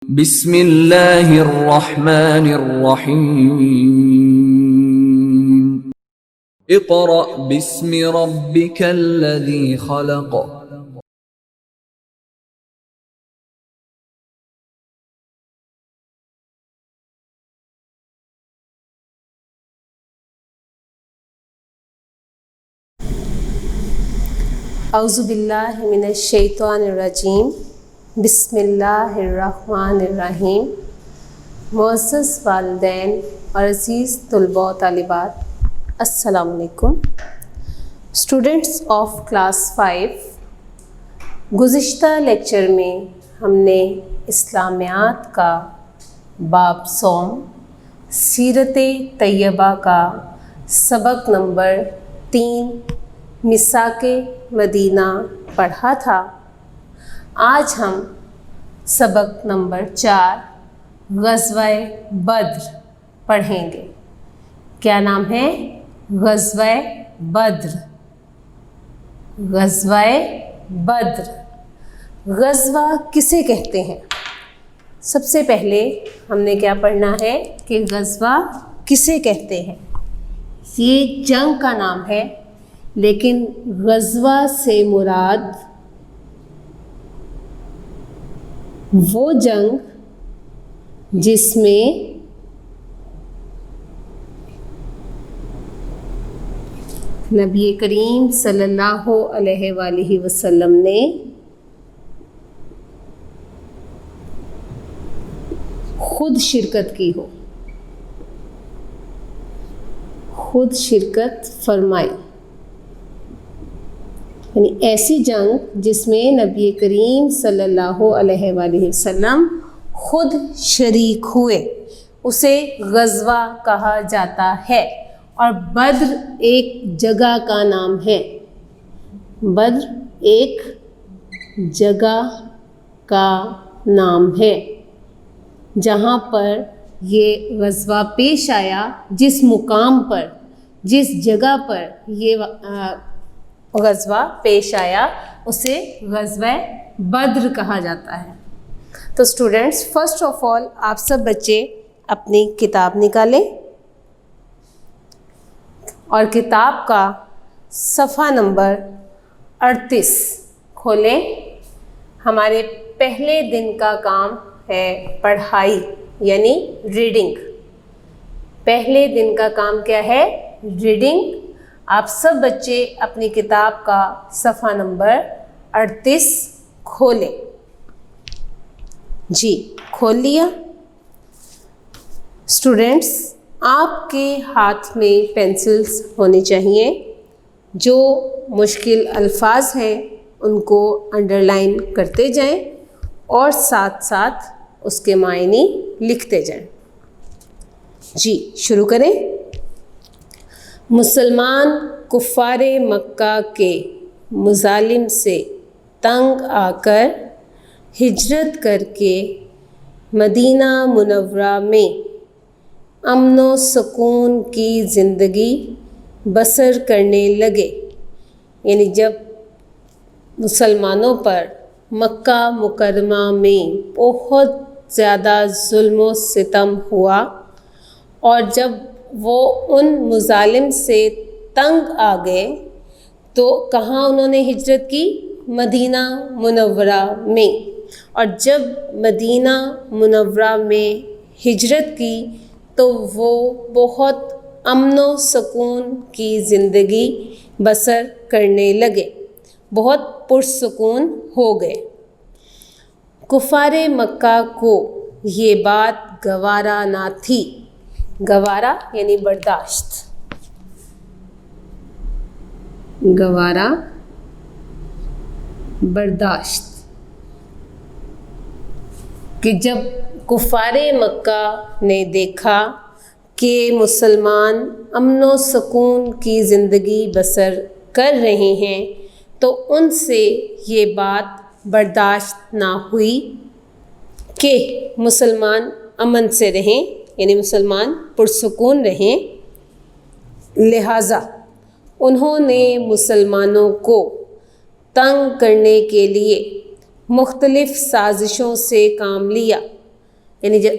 بسم اللہ الرحمن الرحیم اقرأ باسم ربک الذی خلق اعوذ باللہ من الشیطان الرجیم بسم اللہ الرحمن الرحیم۔ معزز والدین اور عزیز طلباء و طالبات، السلام علیکم۔ اسٹوڈنٹس آف کلاس 5، گزشتہ لیکچر میں ہم نے اسلامیات کا باب صوم سیرت طیبہ کا سبق نمبر 3 مساک مدینہ پڑھا تھا۔ آج ہم سبق نمبر 4 غزوہ بدر پڑھیں گے۔ کیا نام ہے؟ غزوہ بدر۔ غزوہ بدر، غزوہ کسے کہتے ہیں؟ سب سے پہلے ہم نے کیا پڑھنا ہے کہ غزوہ کسے کہتے ہیں؟ یہ جنگ کا نام ہے، لیکن غزوہ سے مراد وہ جنگ جس میں نبی کریم صلی اللہ علیہ وآلہ وسلم نے خود شرکت کی ہو، خود شرکت فرمائی، یعنی ایسی جنگ جس میں نبی کریم صلی اللہ علیہ وآلہ وسلم خود شریک ہوئے، اسے غزوہ کہا جاتا ہے۔ اور بدر ایک جگہ کا نام ہے، بدر ایک جگہ کا نام ہے جہاں پر یہ غزوہ پیش آیا، جس مقام پر، جس جگہ پر یہ غزوہ پیش آیا اسے غزوہ بدر کہا جاتا ہے۔ تو اسٹوڈنٹس، فرسٹ آف آل آپ سب بچے اپنی کتاب نکالیں اور کتاب کا صفحہ نمبر 38 کھولیں۔ ہمارے پہلے دن کا کام ہے پڑھائی، یعنی ریڈنگ۔ پہلے دن کا کام کیا ہے؟ ریڈنگ۔ آپ سب بچے اپنی کتاب کا صفحہ نمبر 38 کھولیں۔ جی کھول لیا؟ اسٹوڈنٹس، آپ کے ہاتھ میں پینسلز ہونی چاہیے۔ جو مشکل الفاظ ہیں ان کو انڈر لائن کرتے جائیں اور ساتھ ساتھ اس کے معنی لکھتے جائیں۔ جی شروع کریں۔ مسلمان کفار مکہ کے مظالم سے تنگ آ کر ہجرت کر کے مدینہ منورہ میں امن و سکون کی زندگی بسر کرنے لگے۔ یعنی جب مسلمانوں پر مکہ مکرمہ میں بہت زیادہ ظلم و ستم ہوا اور جب وہ ان مظالم سے تنگ آ گئے تو کہاں انہوں نے ہجرت کی؟ مدینہ منورہ میں۔ اور جب مدینہ منورہ میں ہجرت کی تو وہ بہت امن و سکون کی زندگی بسر کرنے لگے، بہت پرسکون ہو گئے۔ کفار مکہ کو یہ بات گوارا نہ تھی۔ گوارا یعنی برداشت، گوارا برداشت، کہ جب کفار مکہ نے دیکھا کہ مسلمان امن و سکون کی زندگی بسر کر رہے ہیں تو ان سے یہ بات برداشت نہ ہوئی کہ مسلمان امن سے رہیں، یعنی مسلمان پرسکون رہیں۔ لہٰذا انہوں نے مسلمانوں کو تنگ کرنے کے لیے مختلف سازشوں سے کام لیا، یعنی جب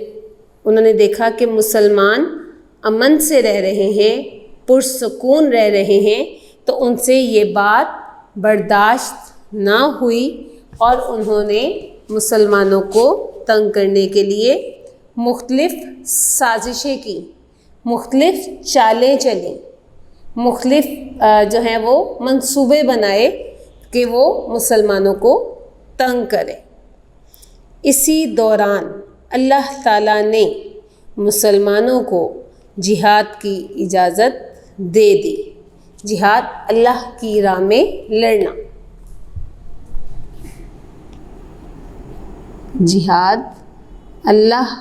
انہوں نے دیکھا کہ مسلمان امن سے رہ رہے ہیں، پرسکون رہ رہے ہیں، تو ان سے یہ بات برداشت نہ ہوئی اور انہوں نے مسلمانوں کو تنگ کرنے کے لیے مختلف سازشیں کی، مختلف چالیں چلیں، مختلف جو ہیں وہ منصوبے بنائے کہ وہ مسلمانوں کو تنگ کریں۔ اسی دوران اللہ تعالیٰ نے مسلمانوں کو جہاد کی اجازت دے دی، جہاد اللہ کی راہ میں لڑنا، جہاد اللہ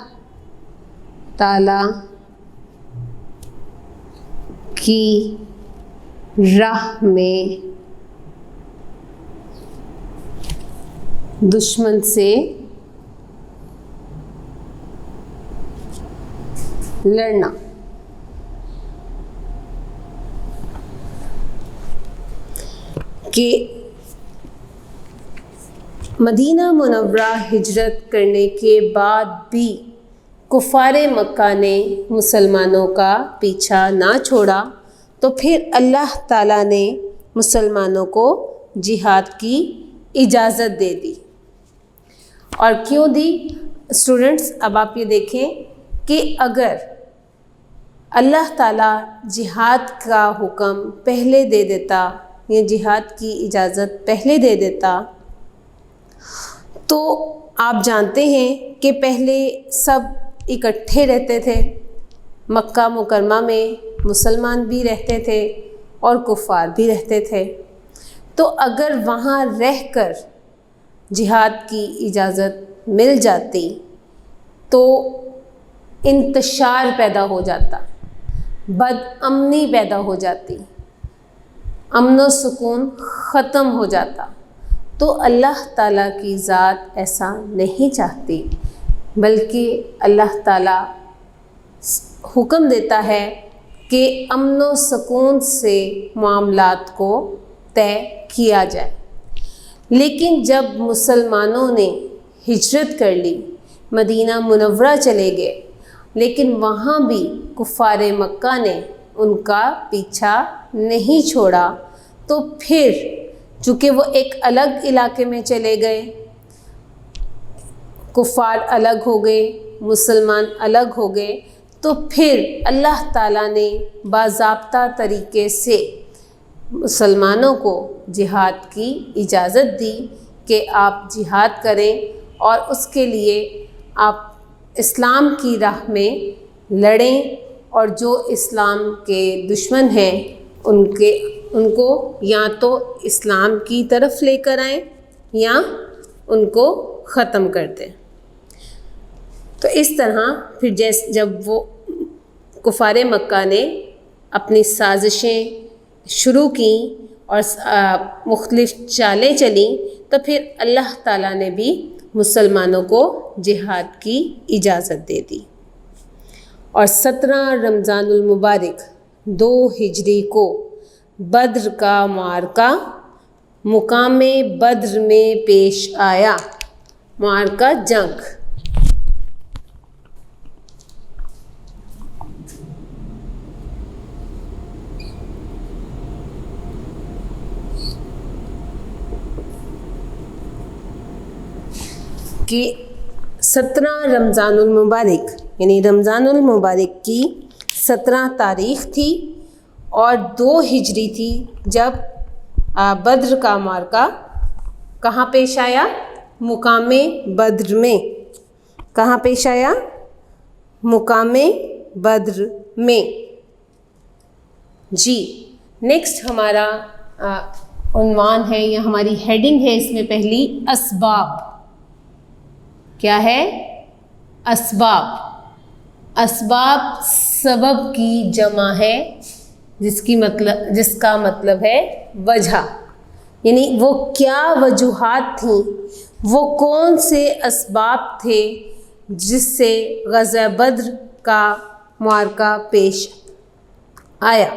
تعالیٰ کی راہ میں دشمن سے لڑنا۔ کہ مدینہ منورہ ہجرت کرنے کے بعد بھی کفار مکہ نے مسلمانوں کا پیچھا نہ چھوڑا، تو پھر اللہ تعالیٰ نے مسلمانوں کو جہاد کی اجازت دے دی۔ اور کیوں دی اسٹوڈنٹس؟ اب آپ یہ دیکھیں کہ اگر اللہ تعالیٰ جہاد کا حکم پہلے دے دیتا یا جہاد کی اجازت پہلے دے دیتا تو آپ جانتے ہیں کہ پہلے سب اکٹھے رہتے تھے، مکہ مکرمہ میں مسلمان بھی رہتے تھے اور کفار بھی رہتے تھے، تو اگر وہاں رہ کر جہاد کی اجازت مل جاتی تو انتشار پیدا ہو جاتا، بد امنی پیدا ہو جاتی، امن و سکون ختم ہو جاتا۔ تو اللہ تعالیٰ کی ذات ایسا نہیں چاہتی، بلکہ اللہ تعالیٰ حکم دیتا ہے کہ امن و سکون سے معاملات کو طے کیا جائے۔ لیکن جب مسلمانوں نے ہجرت کر لی، مدینہ منورہ چلے گئے، لیکن وہاں بھی کفار مکہ نے ان کا پیچھا نہیں چھوڑا، تو پھر چونکہ وہ ایک الگ علاقے میں چلے گئے، کفار الگ ہو گئے، مسلمان الگ ہو گئے، تو پھر اللہ تعالیٰ نے باضابطہ طریقے سے مسلمانوں کو جہاد کی اجازت دی کہ آپ جہاد کریں اور اس کے لیے آپ اسلام کی راہ میں لڑیں، اور جو اسلام کے دشمن ہیں ان کو یا تو اسلام کی طرف لے کر آئیں یا ان کو ختم کر دیں۔ تو اس طرح پھر جب وہ کفار مکہ نے اپنی سازشیں شروع کیں اور مختلف چالیں چلیں، تو پھر اللہ تعالیٰ نے بھی مسلمانوں کو جہاد کی اجازت دے دی۔ اور 17 رمضان المبارک 2 ہجری کو بدر کا معرکہ مقام بدر میں پیش آیا، معرکہ جنگ۔ کہ 17 رمضان المبارک یعنی رمضان المبارک کی 17 تاریخ تھی اور 2 ہجری تھی جب بدر کا معرکہ کہاں پیش آیا؟ مقام بدر میں۔ کہاں پیش آیا؟ مقام بدر میں۔ جی نیکسٹ ہمارا عنوان ہے یا ہماری ہیڈنگ ہے اس میں پہلی اسباب۔ کیا ہے؟ اسباب۔ اسباب سبب کی جمع ہے جس کا مطلب ہے وجہ، یعنی وہ کیا وجوہات تھیں، وہ کون سے اسباب تھے جس سے غزوہ بدر کا معرکہ پیش آیا۔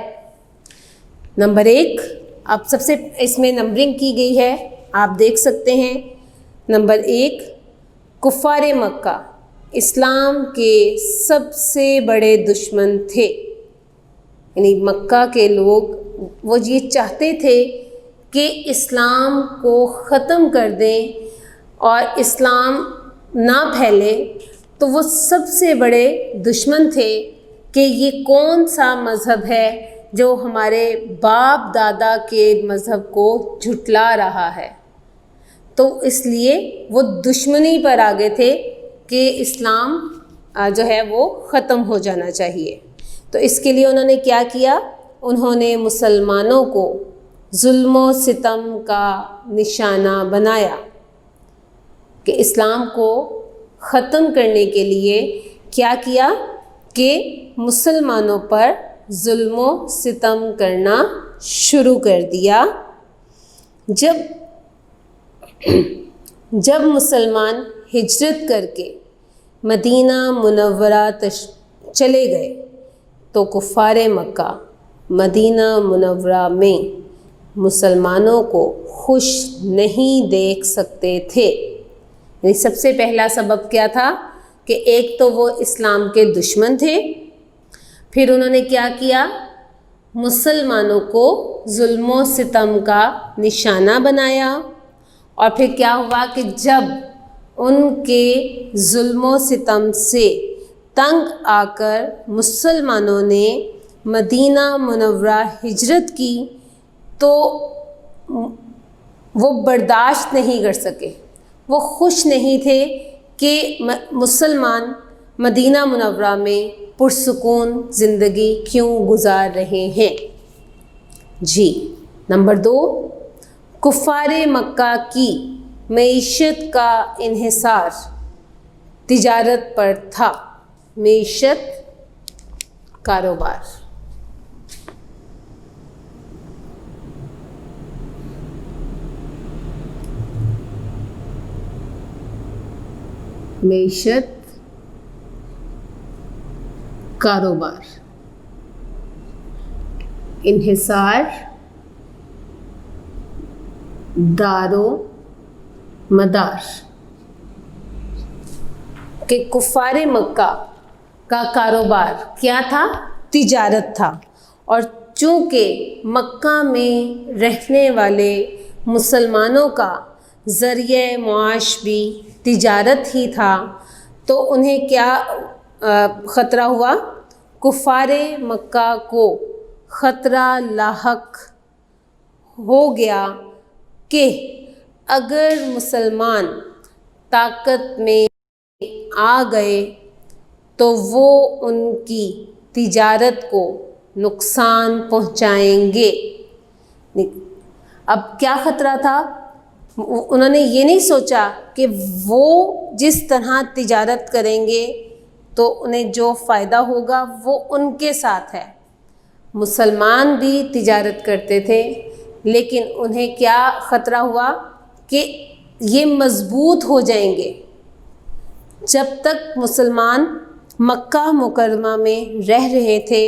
نمبر 1، اب سب سے اس میں نمبرنگ کی گئی ہے، آپ دیکھ سکتے ہیں۔ نمبر 1، کفار مکہ اسلام کے سب سے بڑے دشمن تھے، یعنی مکہ کے لوگ وہ یہ چاہتے تھے کہ اسلام کو ختم کر دیں اور اسلام نہ پھیلے، تو وہ سب سے بڑے دشمن تھے کہ یہ کون سا مذہب ہے جو ہمارے باپ دادا کے مذہب کو جھٹلا رہا ہے۔ تو اس لیے وہ دشمنی پر آگے تھے کہ اسلام جو ہے وہ ختم ہو جانا چاہیے۔ تو اس کے لیے انہوں نے کیا کیا؟ انہوں نے مسلمانوں کو ظلم و ستم کا نشانہ بنایا کہ اسلام کو ختم کرنے کے لیے کیا کیا کہ مسلمانوں پر ظلم و ستم کرنا شروع کر دیا۔ جب مسلمان ہجرت کر کے مدینہ منورہ چلے گئے تو کفار مکہ مدینہ منورہ میں مسلمانوں کو خوش نہیں دیکھ سکتے تھے۔ یعنی سب سے پہلا سبب کیا تھا کہ ایک تو وہ اسلام کے دشمن تھے، پھر انہوں نے کیا کیا؟ مسلمانوں کو ظلم و ستم کا نشانہ بنایا، اور پھر کیا ہوا کہ جب ان کے ظلم و ستم سے تنگ آ کر مسلمانوں نے مدینہ منورہ ہجرت کی تو وہ برداشت نہیں کر سکے، وہ خوش نہیں تھے کہ مسلمان مدینہ منورہ میں پرسکون زندگی کیوں گزار رہے ہیں۔ جی نمبر 2، کفار مکہ کی معیشت کا انحصار تجارت پر تھا۔ معیشت، کاروبار۔ معیشت، کاروبار، انحصار، دار و مدار کہ کفار مکہ کا کاروبار کیا تھا؟ تجارت تھا، اور چونکہ مکہ میں رہنے والے مسلمانوں کا ذریعہ معاش بھی تجارت ہی تھا، تو انہیں کیا خطرہ ہوا؟ کفار مکہ کو خطرہ لاحق ہو گیا کہ اگر مسلمان طاقت میں آ گئے تو وہ ان کی تجارت کو نقصان پہنچائیں گے۔ اب کیا خطرہ تھا؟ انہوں نے یہ نہیں سوچا کہ وہ جس طرح تجارت کریں گے تو انہیں جو فائدہ ہوگا وہ ان کے ساتھ ہے۔ مسلمان بھی تجارت کرتے تھے، لیکن انہیں کیا خطرہ ہوا کہ یہ مضبوط ہو جائیں گے۔ جب تک مسلمان مکہ مکرمہ میں رہ رہے تھے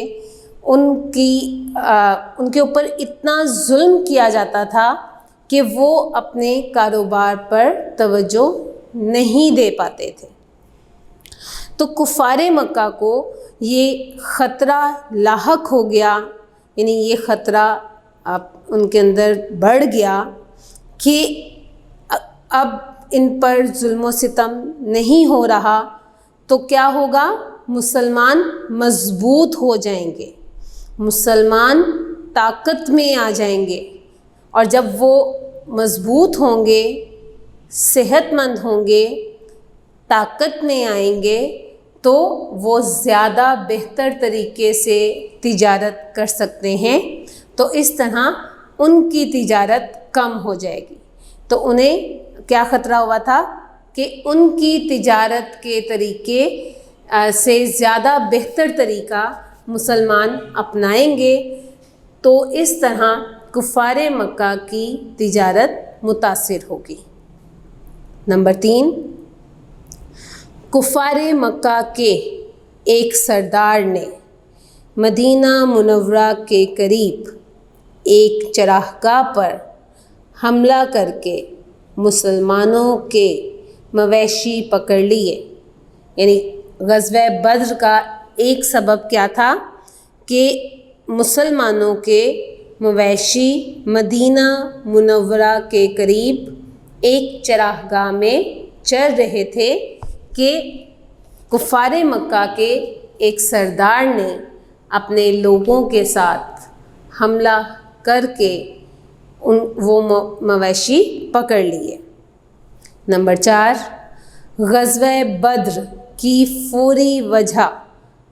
ان کے اوپر اتنا ظلم کیا جاتا تھا کہ وہ اپنے کاروبار پر توجہ نہیں دے پاتے تھے۔ تو کفار مکہ کو یہ خطرہ لاحق ہو گیا، یعنی یہ خطرہ ان کے اندر بڑھ گیا کہ اب ان پر ظلم و ستم نہیں ہو رہا تو کیا ہوگا؟ مسلمان مضبوط ہو جائیں گے، مسلمان طاقت میں آ جائیں گے، اور جب وہ مضبوط ہوں گے، صحت مند ہوں گے، طاقت میں آئیں گے تو وہ زیادہ بہتر طریقے سے تجارت کر سکتے ہیں، تو اس طرح ان کی تجارت کم ہو جائے گی۔ تو انہیں کیا خطرہ ہوا تھا کہ ان کی تجارت کے طریقے سے زیادہ بہتر طریقہ مسلمان اپنائیں گے، تو اس طرح کفار مکہ کی تجارت متاثر ہوگی۔ نمبر 3، کفار مکہ کے ایک سردار نے مدینہ منورہ کے قریب ایک چراگاہ پر حملہ کر کے مسلمانوں کے مویشی پکڑ لیے، یعنی غزوہ بدر کا ایک سبب کیا تھا کہ مسلمانوں کے مویشی مدینہ منورہ کے قریب ایک چراگاہ میں چر رہے تھے کہ کفار مکہ کے ایک سردار نے اپنے لوگوں کے ساتھ حملہ کر کے وہ مویشی پکڑ لیے۔ نمبر 4، غزوہ بدر کی فوری وجہ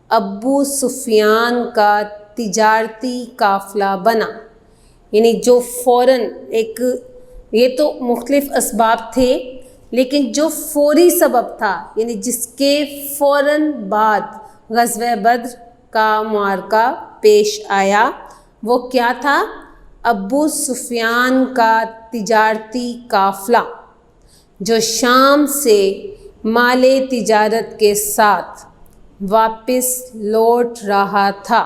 ابو سفیان کا تجارتی قافلہ بنا، یعنی جو فوراً یہ تو مختلف اسباب تھے، لیکن جو فوری سبب تھا یعنی جس کے فوراً بعد غزوہ بدر کا معرکہ پیش آیا، وہ کیا تھا؟ ابو سفیان کا تجارتی قافلہ جو شام سے مال تجارت کے ساتھ واپس لوٹ رہا تھا۔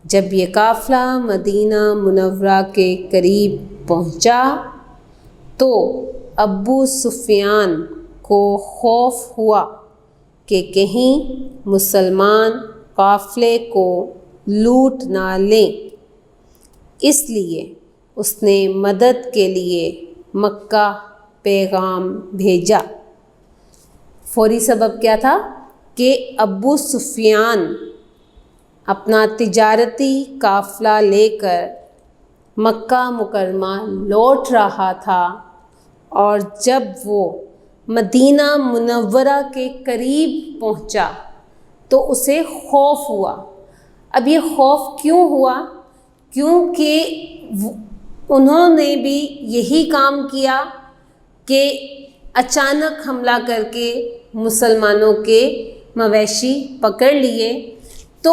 جب یہ قافلہ مدینہ منورہ کے قریب پہنچا تو ابو سفیان کو خوف ہوا کہ کہیں مسلمان قافلے کو لوٹ نہ لیں، اس لیے اس نے مدد کے لیے مکہ پیغام بھیجا۔ فوری سبب کیا تھا کہ ابو سفیان اپنا تجارتی قافلہ لے کر مکہ مکرمہ لوٹ رہا تھا، اور جب وہ مدینہ منورہ کے قریب پہنچا تو اسے خوف ہوا۔ اب یہ خوف کیوں ہوا؟ کیونکہ انہوں نے بھی یہی کام کیا کہ اچانک حملہ کر کے مسلمانوں کے مویشی پکڑ لیے، تو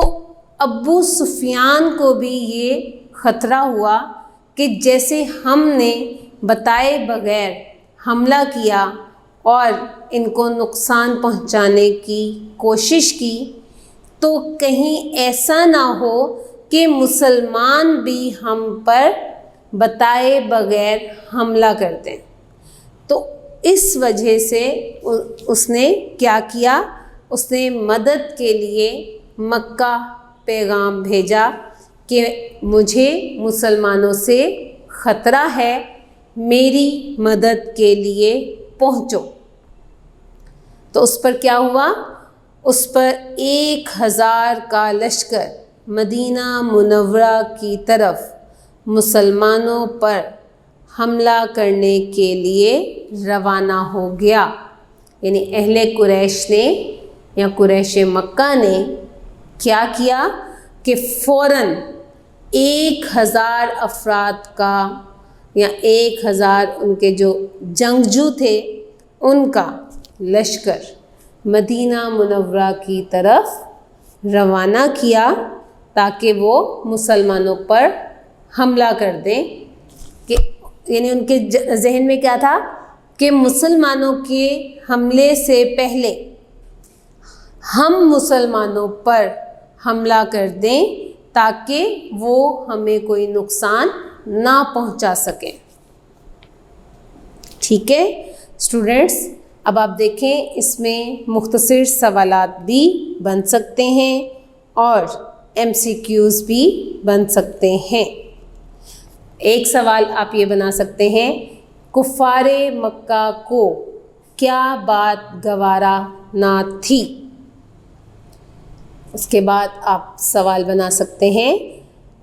ابو سفیان کو بھی یہ خطرہ ہوا کہ جیسے ہم نے بتائے بغیر حملہ کیا اور ان کو نقصان پہنچانے کی کوشش کی، تو کہیں ایسا نہ ہو کہ مسلمان بھی ہم پر بتائے بغیر حملہ کر دیں۔ تو اس وجہ سے اس نے کیا کیا؟ اس نے مدد کے لیے مکہ پیغام بھیجا کہ مجھے مسلمانوں سے خطرہ ہے، میری مدد کے لیے پہنچو۔ تو اس پر کیا ہوا؟ اس پر 1000 کا لشکر مدینہ منورہ کی طرف مسلمانوں پر حملہ کرنے کے لیے روانہ ہو گیا۔ یعنی اہل قریش نے یا قریش مکہ نے کیا کیا کہ فوراً 1000 افراد کا یا 1000 ان کے جو جنگجو تھے ان کا لشکر مدینہ منورہ کی طرف روانہ کیا تاکہ وہ مسلمانوں پر حملہ کر دیں۔ کہ یعنی ان کے ذہن میں کیا تھا کہ مسلمانوں کے حملے سے پہلے ہم مسلمانوں پر حملہ کر دیں تاکہ وہ ہمیں کوئی نقصان نہ پہنچا سکیں۔ ٹھیک ہے اسٹوڈنٹس، اب آپ دیکھیں اس میں مختصر سوالات بھی بن سکتے ہیں اور MCQs بھی بن سکتے ہیں۔ ایک سوال آپ یہ بنا سکتے ہیں، کفار مکہ کو کیا بات گوارا نہ تھی؟ اس کے بعد آپ سوال بنا سکتے ہیں،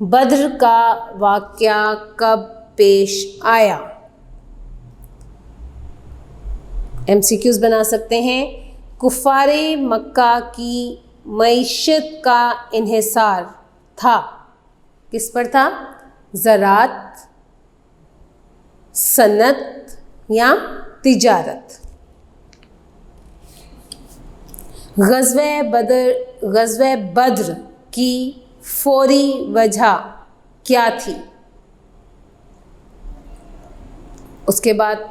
بدر کا واقعہ کب پیش آیا؟ MCQs بنا سکتے ہیں، کفار مکہ کی معیشت کا انحصار تھا، کس پر تھا؟ زراعت، صنعت یا تجارت۔ غزوہ بدر کی فوری وجہ کیا تھی؟ اس کے بعد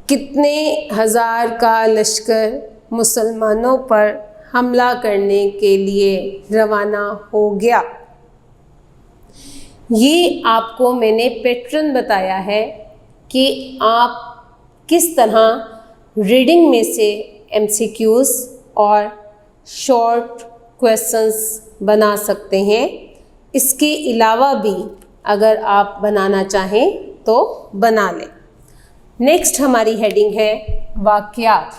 کتنے ہزار کا لشکر مسلمانوں پر حملہ کرنے کے لیے روانہ ہو گیا؟ یہ آپ کو میں نے پیٹرن بتایا ہے کہ آپ کس طرح ریڈنگ میں سے MCQs اور شارٹ کویسچنس بنا سکتے ہیں. اس کے علاوہ بھی اگر آپ بنانا چاہیں تو بنا لیں. نیکسٹ ہماری ہیڈنگ ہے واقعات.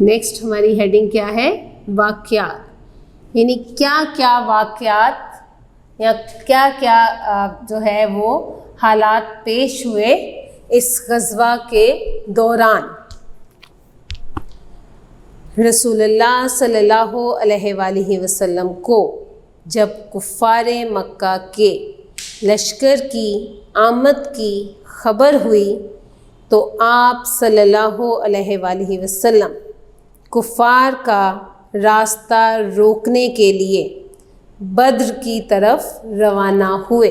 نیکسٹ ہماری ہیڈنگ کیا ہے؟ واقعات. یعنی کیا کیا واقعات یا کیا کیا جو ہے وہ حالات پیش ہوئے اس غزوہ کے دوران. رسول اللہ صلی اللہ علیہ وآلہ وسلم کو جب کفار مکہ کے لشکر کی آمد کی خبر ہوئی تو آپ صلی اللہ علیہ وآلہ وسلم کفار کا راستہ روکنے کے لیے بدر کی طرف روانہ ہوئے.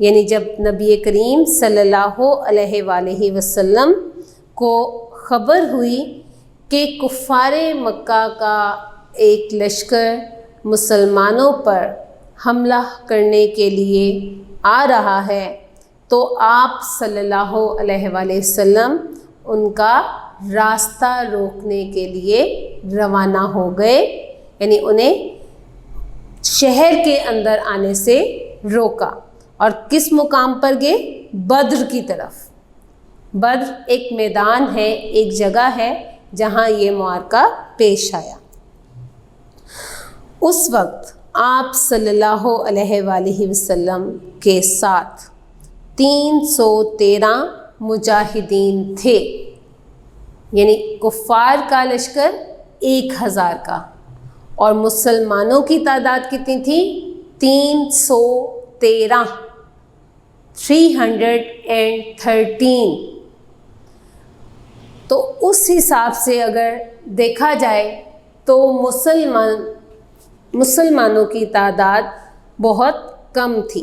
یعنی جب نبی کریم صلی اللہ علیہ وآلہ وسلم کو خبر ہوئی کہ کفار مکہ کا ایک لشکر مسلمانوں پر حملہ کرنے کے لیے آ رہا ہے تو آپ صلی اللہ علیہ وآلہ وسلم ان کا راستہ روکنے کے لیے روانہ ہو گئے. یعنی انہیں شہر کے اندر آنے سے روکا. اور کس مقام پر گئے؟ بدر کی طرف. بدر ایک میدان ہے، ایک جگہ ہے جہاں یہ معرکہ پیش آیا. اس وقت آپ صلی اللہ علیہ وآلہ وسلم کے ساتھ 313 مجاہدین تھے. یعنی کفار کا لشکر 1000 کا اور مسلمانوں کی تعداد کتنی تھی؟ 313. 313. تو اس حساب سے اگر دیکھا جائے تو مسلمانوں کی تعداد بہت کم تھی.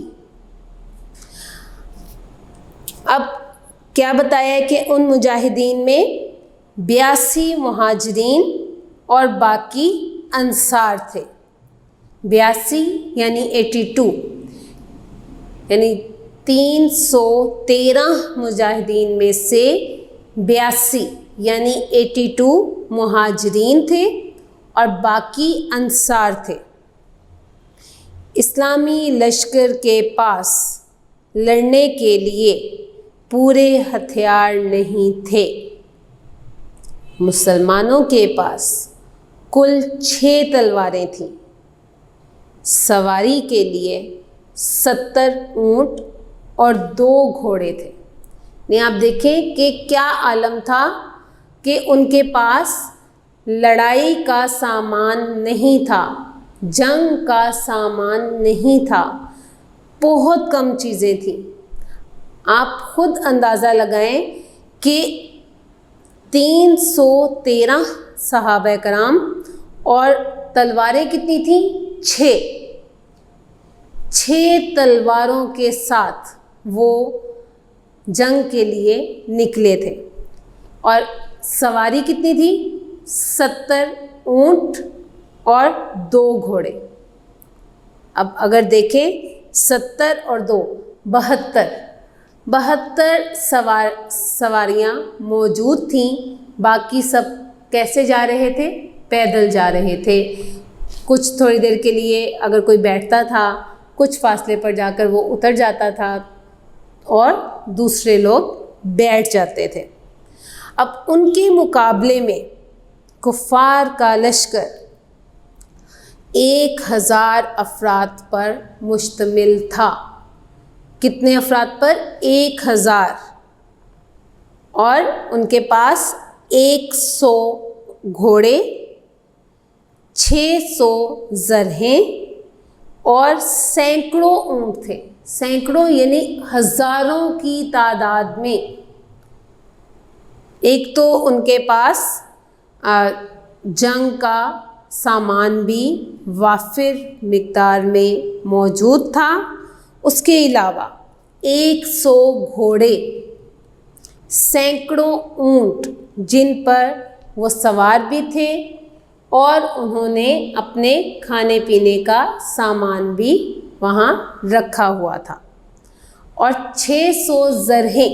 اب کیا بتایا کہ ان مجاہدین میں 82 مہاجرین اور باقی انصار تھے. 82 یعنی 82، یعنی 313 مجاہدین میں سے 82 یعنی 82 مہاجرین تھے اور باقی انصار تھے. اسلامی لشکر کے پاس لڑنے کے لیے پورے ہتھیار نہیں تھے. مسلمانوں کے پاس کل 6 تلواریں تھیں. سواری کے لیے 70 اونٹ اور 2 گھوڑے تھے. نہیں، آپ دیکھیں کہ کیا عالم تھا کہ ان کے پاس لڑائی کا سامان نہیں تھا، جنگ کا سامان نہیں تھا، بہت کم چیزیں تھیں. آپ خود اندازہ لگائیں کہ 313 صحابہ کرام اور تلواریں کتنی تھیں؟ 6 تلواروں کے ساتھ وہ جنگ کے لیے نکلے تھے. اور سواری کتنی تھی؟ 70 اونٹ اور 2 گھوڑے. اب اگر دیکھیں 70 اور 2 72 سواریاں موجود تھیں. باقی سب کیسے جا رہے تھے؟ پیدل جا رہے تھے. کچھ تھوڑی دیر کے لیے اگر کوئی بیٹھتا تھا، کچھ فاصلے پر جا کر وہ اتر جاتا تھا اور دوسرے لوگ بیٹھ جاتے تھے. اب ان کے مقابلے میں کفار کا لشکر 1000 افراد پر مشتمل تھا. کتنے افراد پر؟ 1000. اور ان کے پاس 100 گھوڑے، 600 زرہیں اور سینکڑوں اونٹ تھے. سینکڑوں یعنی ہزاروں کی تعداد میں. ایک تو ان کے پاس جنگ کا سامان بھی وافر مقدار میں موجود تھا. اس کے علاوہ 100 گھوڑے، سینکڑوں اونٹ جن پر وہ سوار بھی تھے، اور انہوں نے اپنے کھانے پینے کا سامان بھی وہاں رکھا ہوا تھا. اور 600 زرہیں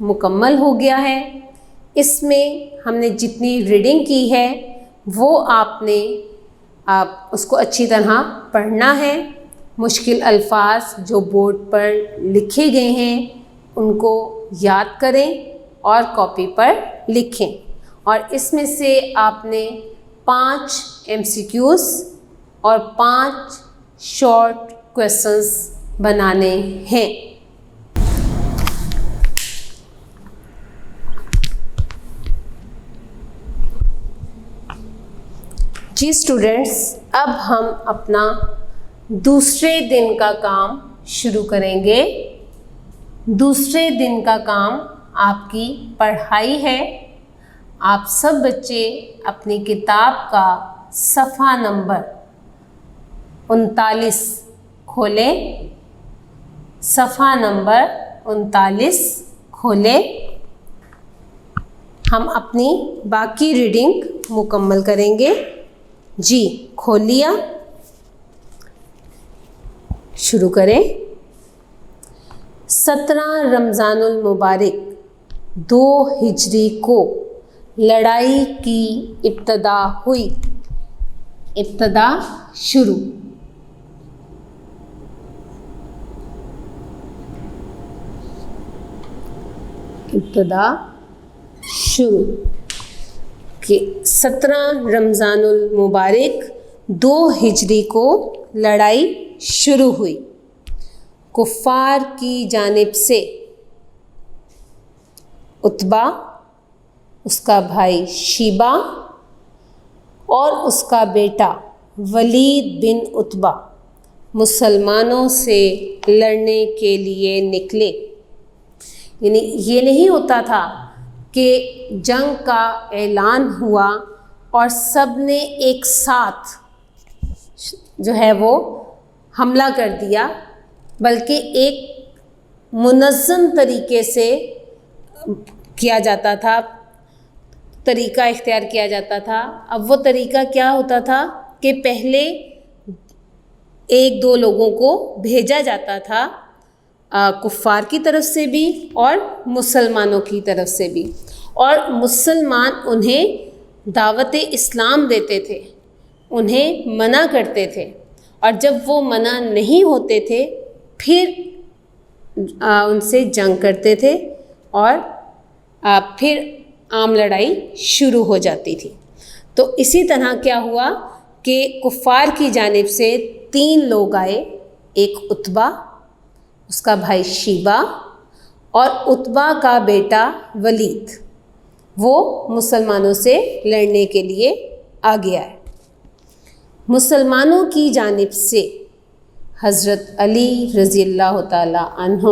مکمل ہو گیا ہے۔ اس میں ہم نے جتنی ریڈنگ کی ہے وہ آپ نے اس کو اچھی طرح پڑھنا ہے۔ مشکل الفاظ جو بورڈ پر لکھے گئے ہیں ان کو یاد کریں اور کاپی پر لکھیں، اور اس میں سے آپ نے 5 MCQs اور 5 شارٹ کویسچنس بنانے ہیں۔ جی اسٹوڈنٹس، اب ہم اپنا دوسرے دن کا کام شروع کریں گے۔ دوسرے دن کا کام آپ کی پڑھائی ہے۔ آپ سب بچے اپنی کتاب کا صفحہ نمبر 39 کھولیں، صفحہ نمبر 39 کھولیں۔ ہم اپنی باقی ریڈنگ مکمل کریں گے۔ جی کھول لیا، شروع کریں۔ 17 رمضان المبارک 2 ہجری کو لڑائی کی ابتدا ہوئی۔ ابتدا شروع۔ ابتدا شروع کہ 17 رمضان المبارک 2 ہجری کو لڑائی شروع ہوئی۔ کفار کی جانب سے عتبہ، اس کا بھائی شیبہ اور اس کا بیٹا ولید بن عتبہ مسلمانوں سے لڑنے کے لیے نکلے۔ یعنی یہ نہیں ہوتا تھا کہ جنگ کا اعلان ہوا اور سب نے ایک ساتھ جو ہے وہ حملہ کر دیا، بلکہ ایک منظم طریقے سے کیا جاتا تھا، طریقہ اختیار کیا جاتا تھا۔ اب وہ طریقہ کیا ہوتا تھا کہ پہلے 1-2 لوگوں کو بھیجا جاتا تھا، کفار کی طرف سے بھی اور مسلمانوں کی طرف سے بھی، اور مسلمان انہیں دعوت اسلام دیتے تھے، انہیں منع کرتے تھے، اور جب وہ منع نہیں ہوتے تھے پھر ان سے جنگ کرتے تھے اور پھر عام لڑائی شروع ہو جاتی تھی۔ تو اسی طرح کیا ہوا کہ کفار کی جانب سے 3 لوگ آئے، ایک عتبہ، اس کا بھائی شیبہ اور عتبہ کا بیٹا ولید، وہ مسلمانوں سے لڑنے کے لیے آگے آئے۔ مسلمانوں کی جانب سے حضرت علی رضی اللہ تعالیٰ عنہ،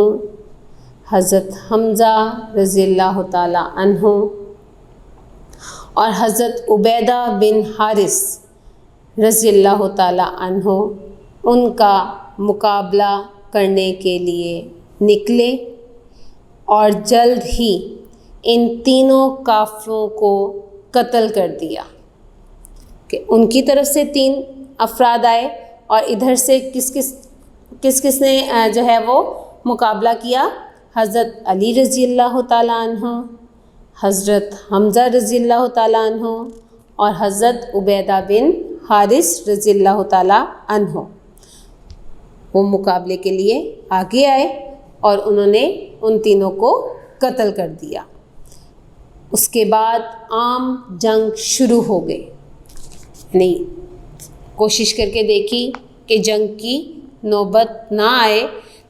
حضرت حمزہ رضی اللہ تعالیٰ عنہ اور حضرت عبیدہ بن حارث رضی اللہ تعالیٰ عنہ ان کا مقابلہ کرنے کے لیے نکلے، اور جلد ہی ان تینوں کافروں کو قتل کر دیا۔ کہ ان کی طرف سے 3 افراد آئے اور ادھر سے کس نے جو ہے وہ مقابلہ کیا؟ حضرت علی رضی اللہ تعالیٰ عنہ، حضرت حمزہ رضی اللہ تعالیٰ عنہ اور حضرت عبیدہ بن حارث رضی اللہ تعالیٰ عنہ۔ وہ مقابلے کے لیے آگے آئے اور انہوں نے ان تینوں کو قتل کر دیا۔ اس کے بعد عام جنگ شروع ہو گئی، یعنی کوشش کر کے دیکھی کہ جنگ کی نوبت نہ آئے،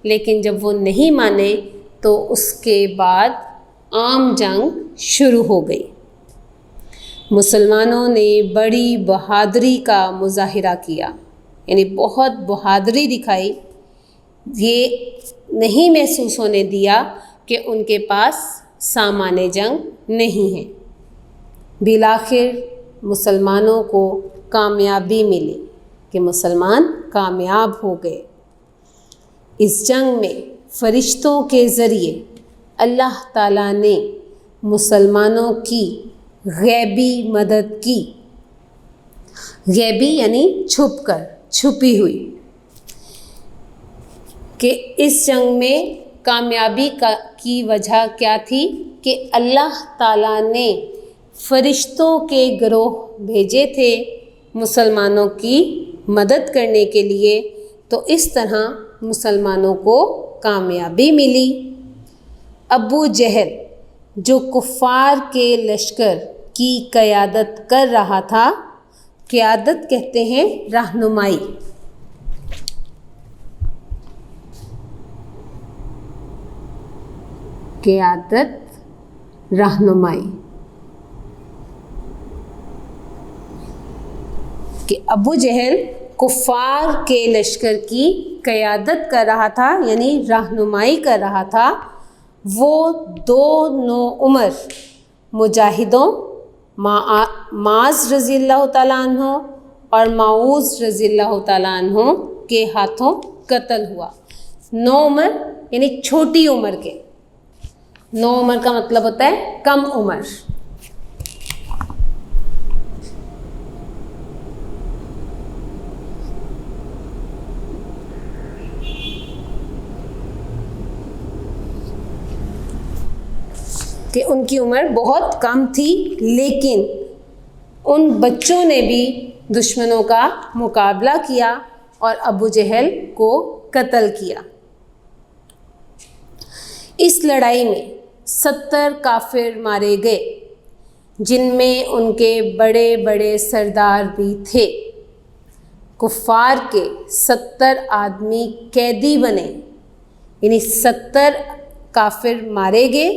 لیکن جب وہ نہیں مانے تو اس کے بعد عام جنگ شروع ہو گئی۔ مسلمانوں نے بڑی بہادری کا مظاہرہ کیا، یعنی بہت بہادری دکھائی۔ یہ نہیں محسوس ہونے دیا کہ ان کے پاس سامان جنگ نہیں ہے۔ بالآخر مسلمانوں کو کامیابی ملی کہ مسلمان کامیاب ہو گئے۔ اس جنگ میں فرشتوں کے ذریعے اللہ تعالیٰ نے مسلمانوں کی غیبی مدد کی۔ غیبی یعنی چھپ کر، چھپی ہوئی، کہ اس جنگ میں کامیابی کی وجہ کیا تھی کہ اللہ تعالیٰ نے فرشتوں کے گروہ بھیجے تھے مسلمانوں کی مدد کرنے کے لیے، تو اس طرح مسلمانوں کو کامیابی ملی۔ ابو جہل جو کفار کے لشکر کی قیادت کر رہا تھا، قیادت کہتے ہیں رہنمائی، قیادت رہنمائی، کہ ابو جہل کفار کے لشکر کی قیادت کر رہا تھا، یعنی رہنمائی کر رہا تھا، وہ 2 نوعمر مجاہدوں معاذ رضی اللہ تعالیٰ عنہ اور معوذ رضی اللہ تعالیٰ عنہ کے ہاتھوں قتل ہوا۔ 9 عمر یعنی چھوٹی عمر کے، 9 عمر کا مطلب ہوتا ہے کم عمر۔ کہ ان کی عمر بہت کم تھی، لیکن ان بچوں نے بھی دشمنوں کا مقابلہ کیا اور ابو جہل کو قتل کیا۔ اس لڑائی میں 70 کافر مارے گئے، جن میں ان کے بڑے بڑے سردار بھی تھے۔ کفار کے 70 آدمی قیدی بنے، یعنی 70 کافر مارے گئے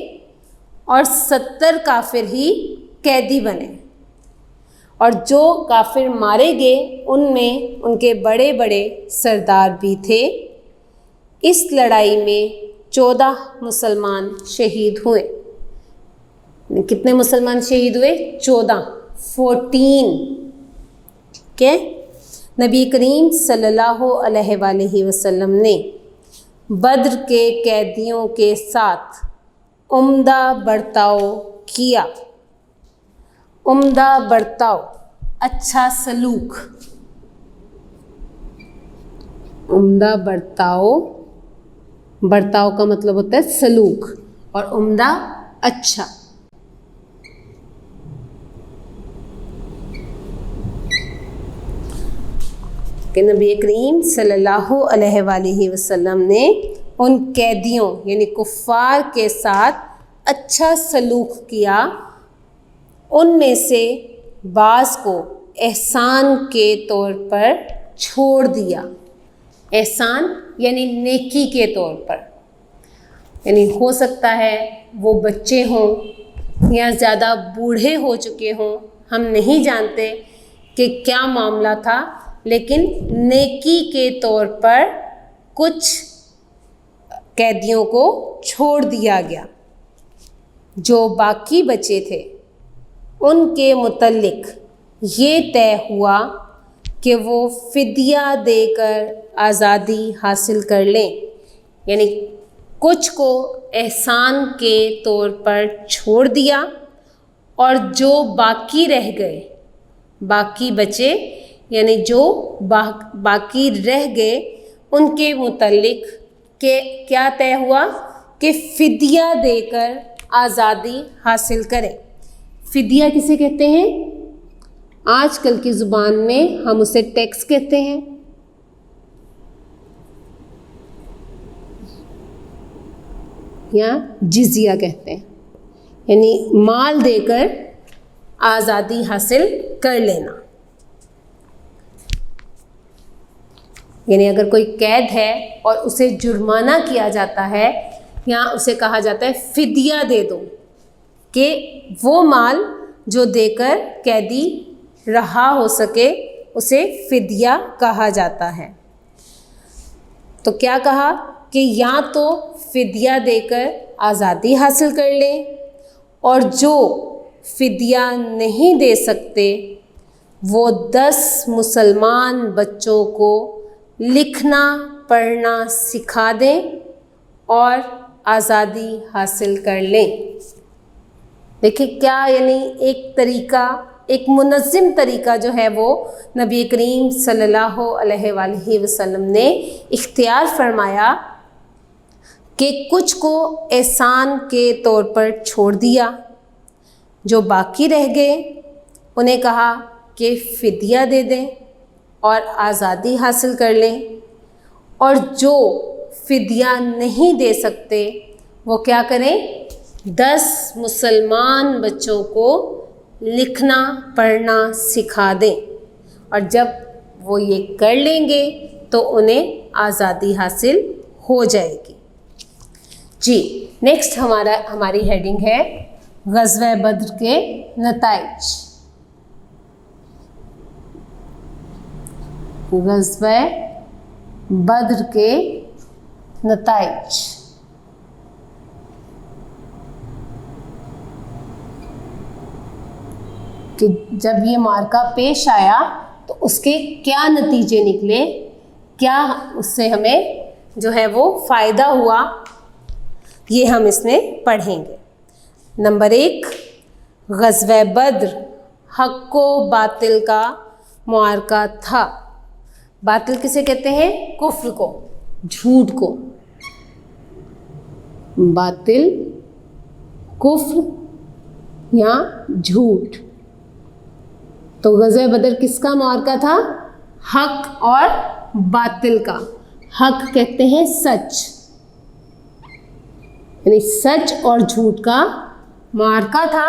اور 70 کافر ہی قیدی بنے، اور جو کافر مارے گئے ان میں ان کے بڑے بڑے سردار بھی تھے۔ اس لڑائی میں 14 مسلمان شہید ہوئے۔ کتنے مسلمان شہید ہوئے؟ 14۔ ٹھیک ہے۔ نبی کریم صلی اللہ علیہ وآلہ وسلم نے بدر کے قیدیوں کے ساتھ عمدہ برتاؤ کیا۔ عمدہ برتاؤ، اچھا سلوک، عمدہ برتاؤ، برتاؤ کا مطلب ہوتا ہے سلوک، اور عمدہ اچھا۔ کہ نبی کریم صلی اللہ علیہ وآلہ وسلم نے ان قیدیوں یعنی کفار کے ساتھ اچھا سلوک کیا۔ ان میں سے بعض کو احسان کے طور پر چھوڑ دیا۔ احسان یعنی نیکی کے طور پر، یعنی ہو سکتا ہے وہ بچے ہوں یا زیادہ بوڑھے ہو چکے ہوں، ہم نہیں جانتے کہ کیا معاملہ تھا، لیکن نیکی کے طور پر کچھ قیدیوں کو چھوڑ دیا گیا۔ جو باقی بچے تھے ان کے متعلق یہ طے ہوا کہ وہ فدیہ دے کر آزادی حاصل کر لیں، یعنی کچھ کو احسان کے طور پر چھوڑ دیا، اور جو باقی رہ گئے، باقی بچے یعنی جو باقی رہ گئے ان کے متعلق کہ کیا طے ہوا کہ فدیہ دے کر آزادی حاصل کریں۔ فدیہ کسے کہتے ہیں؟ آج کل کی زبان میں ہم اسے ٹیکس کہتے ہیں، یا جزیہ کہتے ہیں، یعنی مال دے کر آزادی حاصل کر لینا۔ یعنی اگر کوئی قید ہے اور اسے جرمانہ کیا جاتا ہے یا اسے کہا جاتا ہے فدیہ دے دو، کہ وہ مال جو دے کر قیدی رہا ہو سکے اسے فدیہ کہا جاتا ہے۔ تو کیا کہا کہ یا تو فدیہ دے کر آزادی حاصل کر لیں، اور جو فدیہ نہیں دے سکتے وہ 10 مسلمان بچوں کو لکھنا پڑھنا سکھا دیں اور آزادی حاصل کر لیں۔ دیکھیں کیا، یعنی ایک طریقہ، ایک منظم طریقہ جو ہے وہ نبی کریم صلی اللہ علیہ وآلہ وسلم نے اختیار فرمایا کہ کچھ کو احسان کے طور پر چھوڑ دیا، جو باقی رہ گئے انہیں کہا کہ فدیہ دے دیں اور آزادی حاصل کر لیں، اور جو فدیہ نہیں دے سکتے وہ کیا کریں، 10 مسلمان بچوں کو لکھنا پڑھنا سکھا دیں، اور جب وہ یہ کر لیں گے تو انہیں آزادی حاصل ہو جائے گی۔ جی نیکسٹ ہماری ہیڈنگ ہے غزوہ بدر کے نتائج۔ غزوہ بدر کے نتائج۔ کہ جب یہ معرکہ پیش آیا تو اس کے کیا نتیجے نکلے، کیا اس سے ہمیں جو ہے وہ فائدہ ہوا، یہ ہم اس میں پڑھیں گے۔ نمبر 1، غزوہ بدر حق و باطل کا معرکہ تھا۔ باطل کسے کہتے ہیں؟ کفر کو، جھوٹ کو۔ باطل کفر یا جھوٹ۔ تو غزوہ بدر کس کا معرکہ تھا؟ حق اور باطل کا۔ حق کہتے ہیں سچ، یعنی سچ اور جھوٹ کا معرکہ تھا،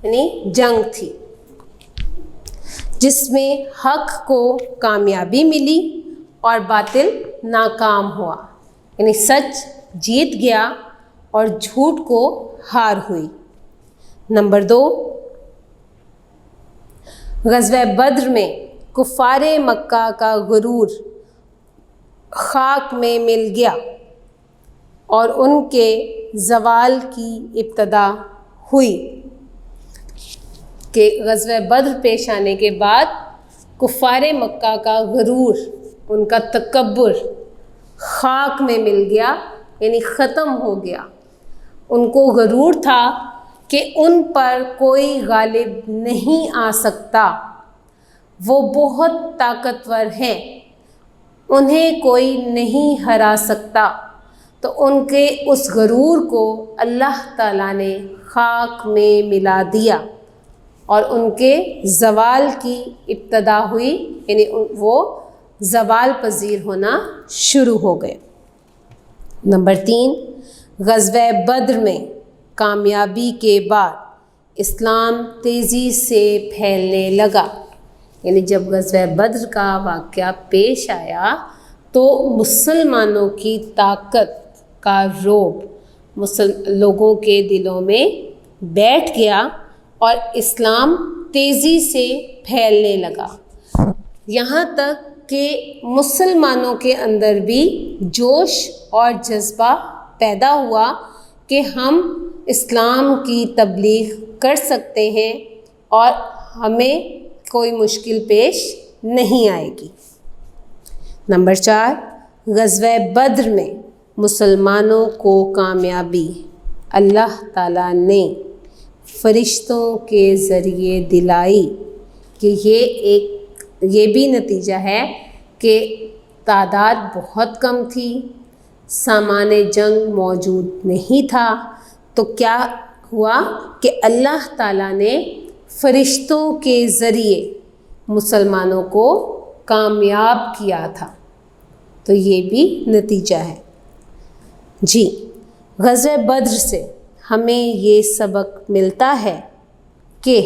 یعنی جنگ تھی، جس میں حق کو کامیابی ملی اور باطل ناکام ہوا، یعنی سچ جیت گیا اور جھوٹ کو ہار ہوئی۔ نمبر 2، غزوہ بدر میں کفار مکہ کا غرور خاک میں مل گیا اور ان کے زوال کی ابتدا ہوئی۔ کہ غزوہ بدر پیش آنے کے بعد کفار مکہ کا غرور، ان کا تکبر خاک میں مل گیا، یعنی ختم ہو گیا۔ ان کو غرور تھا کہ ان پر کوئی غالب نہیں آ سکتا، وہ بہت طاقتور ہیں، انہیں کوئی نہیں ہرا سکتا۔ تو ان کے اس غرور کو اللہ تعالیٰ نے خاک میں ملا دیا اور ان کے زوال کی ابتدا ہوئی، یعنی وہ زوال پذیر ہونا شروع ہو گئے۔ نمبر 3، غزوہ بدر میں کامیابی کے بعد اسلام تیزی سے پھیلنے لگا۔ یعنی جب غزوہ بدر کا واقعہ پیش آیا تو مسلمانوں کی طاقت کا رعب لوگوں کے دلوں میں بیٹھ گیا اور اسلام تیزی سے پھیلنے لگا، یہاں تک کہ مسلمانوں کے اندر بھی جوش اور جذبہ پیدا ہوا کہ ہم اسلام کی تبلیغ کر سکتے ہیں اور ہمیں کوئی مشکل پیش نہیں آئے گی۔ نمبر 4، غزوہ بدر میں مسلمانوں کو کامیابی اللہ تعالیٰ نے فرشتوں کے ذریعے دلائی۔ کہ یہ بھی نتیجہ ہے کہ تعداد بہت کم تھی، سامان جنگ موجود نہیں تھا، تو کیا ہوا کہ اللہ تعالیٰ نے فرشتوں کے ذریعے مسلمانوں کو کامیاب کیا تھا، تو یہ بھی نتیجہ ہے۔ جی غزوہ بدر سے ہمیں یہ سبق ملتا ہے کہ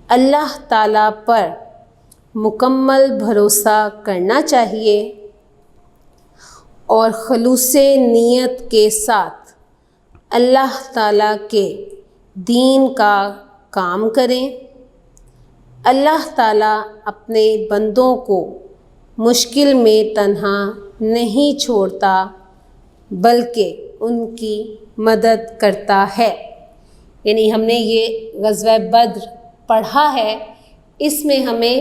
اللہ تعالیٰ پر مکمل بھروسہ کرنا چاہیے اور خلوص نیت کے ساتھ اللہ تعالیٰ کے دین کا کام کریں۔ اللہ تعالیٰ اپنے بندوں کو مشکل میں تنہا نہیں چھوڑتا بلکہ ان کی مدد کرتا ہے۔ یعنی ہم نے یہ غزوہ بدر پڑھا ہے، اس میں ہمیں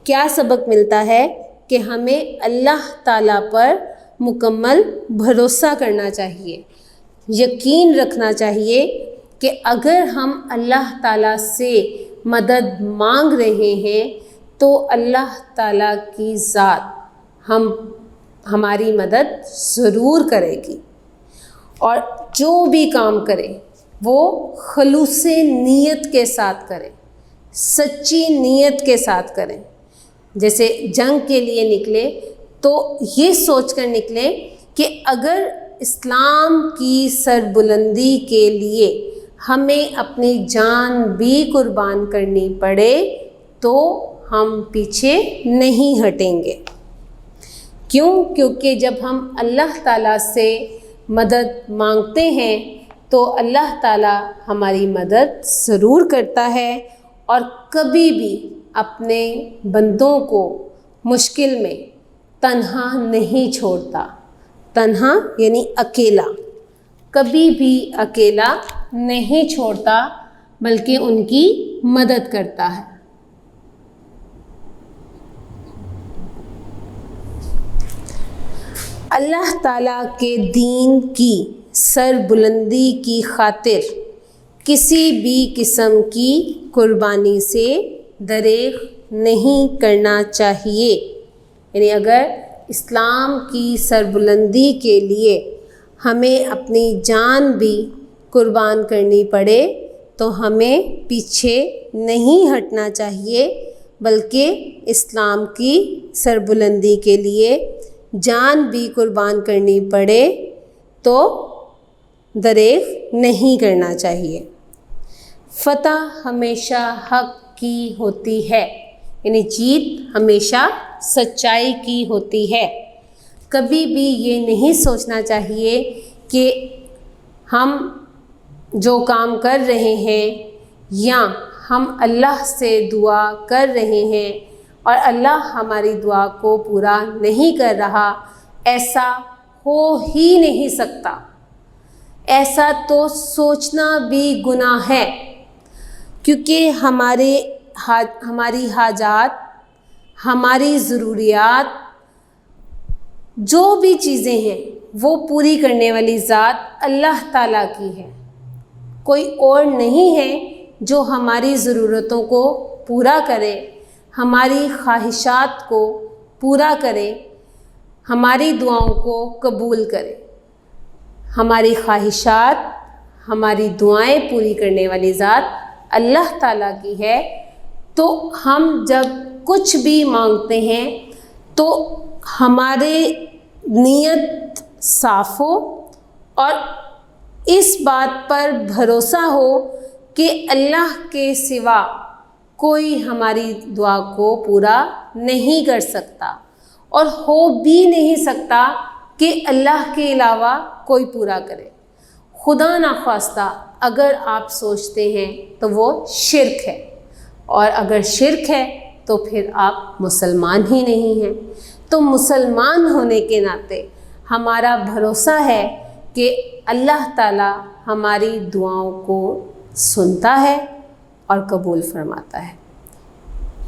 کیا سبق ملتا ہے کہ ہمیں اللہ تعالیٰ پر مکمل بھروسہ کرنا چاہیے، یقین رکھنا چاہیے کہ اگر ہم اللہ تعالیٰ سے مدد مانگ رہے ہیں تو اللہ تعالیٰ کی ذات ہماری مدد ضرور کرے گی، اور جو بھی کام کرے وہ خلوص نیت کے ساتھ کریں، سچی نیت کے ساتھ کریں۔ جیسے جنگ کے لیے نکلے تو یہ سوچ کر نکلیں کہ اگر اسلام کی سربلندی کے لیے ہمیں اپنی جان بھی قربان کرنی پڑے تو ہم پیچھے نہیں ہٹیں گے۔ کیوں؟ کیونکہ جب ہم اللہ تعالیٰ سے مدد مانگتے ہیں تو اللہ تعالیٰ ہماری مدد ضرور کرتا ہے اور کبھی بھی اپنے بندوں کو مشکل میں تنہا نہیں چھوڑتا۔ تنہا یعنی اکیلا، کبھی بھی اکیلا نہیں چھوڑتا بلکہ ان کی مدد کرتا ہے۔ اللہ تعالیٰ کے دین کی سربلندی کی خاطر کسی بھی قسم کی قربانی سے دریغ نہیں کرنا چاہیے۔ یعنی اگر اسلام کی سربلندی کے لیے ہمیں اپنی جان بھی قربان کرنی پڑے تو ہمیں پیچھے نہیں ہٹنا چاہیے، بلکہ اسلام کی سربلندی کے لیے جان بھی قربان کرنی پڑے تو دریغ نہیں کرنا چاہیے۔ فتح ہمیشہ حق کی ہوتی ہے، یعنی جیت ہمیشہ سچائی کی ہوتی ہے۔ کبھی بھی یہ نہیں سوچنا چاہیے کہ ہم جو کام کر رہے ہیں یا ہم اللہ سے دعا کر رہے ہیں اور اللہ ہماری دعا کو پورا نہیں کر رہا، ایسا ہو ہی نہیں سکتا۔ ایسا تو سوچنا بھی گناہ ہے، کیونکہ ہماری حاجات، ہماری ضروریات، جو بھی چیزیں ہیں وہ پوری کرنے والی ذات اللہ تعالیٰ کی ہے۔ کوئی اور نہیں ہے جو ہماری ضرورتوں کو پورا کرے، ہماری خواہشات کو پورا کرے، ہماری دعاؤں کو قبول کرے۔ ہماری خواہشات، ہماری دعائیں پوری کرنے والی ذات اللہ تعالیٰ کی ہے۔ تو ہم جب کچھ بھی مانگتے ہیں تو ہمارے نیت صاف ہو اور اس بات پر بھروسہ ہو کہ اللہ کے سوا کوئی ہماری دعا کو پورا نہیں کر سکتا اور ہو بھی نہیں سکتا کہ اللہ کے علاوہ کوئی پورا کرے۔ خدا نخواستہ اگر آپ سوچتے ہیں تو وہ شرک ہے، اور اگر شرک ہے تو پھر آپ مسلمان ہی نہیں ہیں۔ تو مسلمان ہونے کے ناطے ہمارا بھروسہ ہے کہ اللہ تعالیٰ ہماری دعاؤں کو سنتا ہے اور قبول فرماتا ہے۔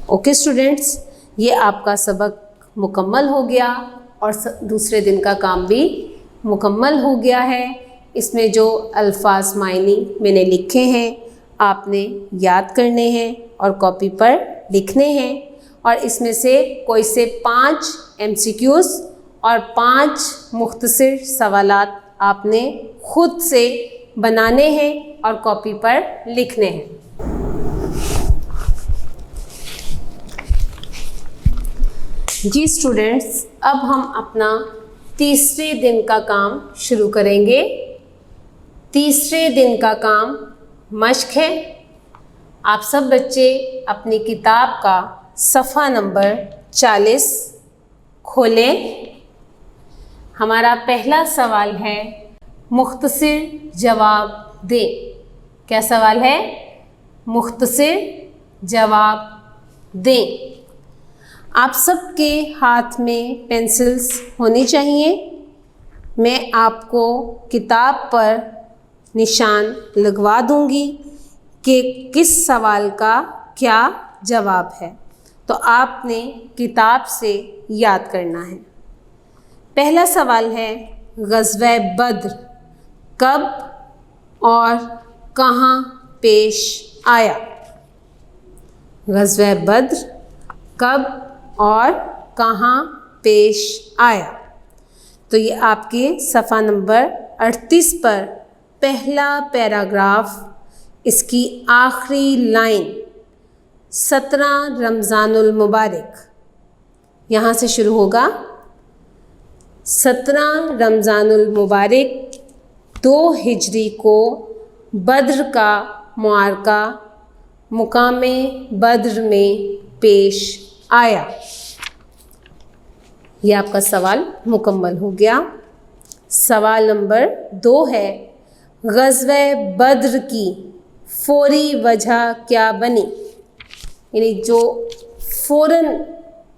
اوکے اسٹوڈنٹس، یہ آپ کا سبق مکمل ہو گیا اور دوسرے دن کا کام بھی مکمل ہو گیا ہے۔ اس میں جو الفاظ معنی میں نے لکھے ہیں آپ نے یاد کرنے ہیں اور کاپی پر لکھنے ہیں، اور اس میں سے کوئی سے 5 MCQs اور 5 مختصر سوالات آپ نے خود سے بنانے ہیں اور کاپی پر لکھنے ہیں۔ جی اسٹوڈنٹس، اب ہم اپنا تیسرے دن کا کام شروع کریں گے۔ تیسرے دن کا کام مشق ہے۔ آپ سب بچے اپنی کتاب کا صفحہ نمبر 40 کھولیں۔ ہمارا پہلا سوال ہے مختصر جواب دیں۔ کیا سوال ہے؟ مختصر جواب دیں۔ آپ سب کے ہاتھ میں پینسلز ہونی چاہیے۔ میں آپ کو کتاب پر نشان لگوا دوں گی کہ کس سوال کا کیا جواب ہے، تو آپ نے کتاب سے یاد کرنا ہے۔ پہلا سوال ہے غزوہ بدر کب اور کہاں پیش آیا؟ غزوہ بدر کب اور کہاں پیش آیا؟ تو یہ آپ کے صفحہ نمبر 38 پر پہلا پیراگراف، اس کی آخری لائن 17 رمضان المبارک، یہاں سے شروع ہوگا۔ 17 رمضان المبارک 2 ہجری کو بدر کا معرکہ مقام بدر میں پیش آیا۔ یہ آپ کا سوال مکمل ہو گیا۔ سوال نمبر 2 ہے، غزوہ بدر کی فوری وجہ کیا بنی؟ یعنی جو فوراً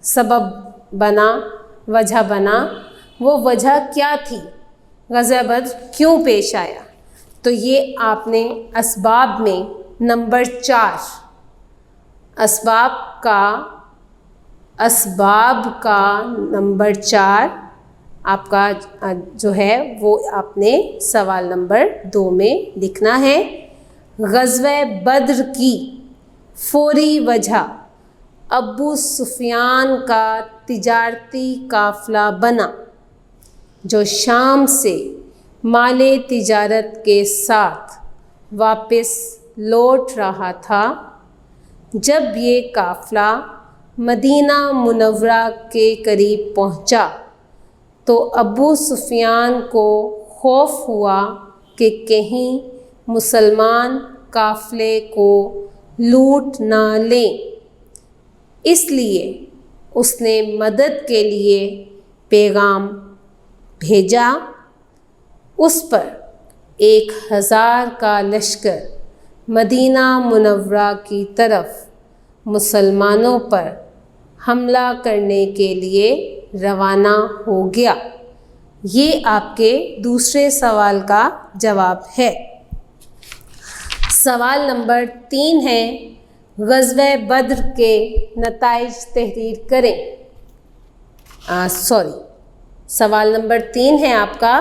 سبب بنا، وجہ بنا، وہ وجہ کیا تھی؟ غزوہ بدر کیوں پیش آیا؟ تو یہ آپ نے اسباب میں نمبر 4، اسباب کا نمبر 4 آپ کا جو ہے وہ آپ نے سوال نمبر 2 میں لکھنا ہے۔ غزوہ بدر کی فوری وجہ ابو سفیان کا تجارتی قافلہ بنا، جو شام سے مال تجارت کے ساتھ واپس لوٹ رہا تھا۔ جب یہ قافلہ مدینہ منورہ کے قریب پہنچا تو ابو سفیان کو خوف ہوا کہ کہیں مسلمان قافلے کو لوٹ نہ لیں، اس لیے اس نے مدد کے لیے پیغام بھیجا۔ اس پر 1000 کا لشکر مدینہ منورہ کی طرف مسلمانوں پر حملہ کرنے کے لیے روانہ ہو گیا۔ یہ آپ کے دوسرے سوال کا جواب ہے۔ سوال نمبر 3 ہے، غزوہ بدر کے نتائج تحریر کریں۔ سوال نمبر 3 ہے آپ کا،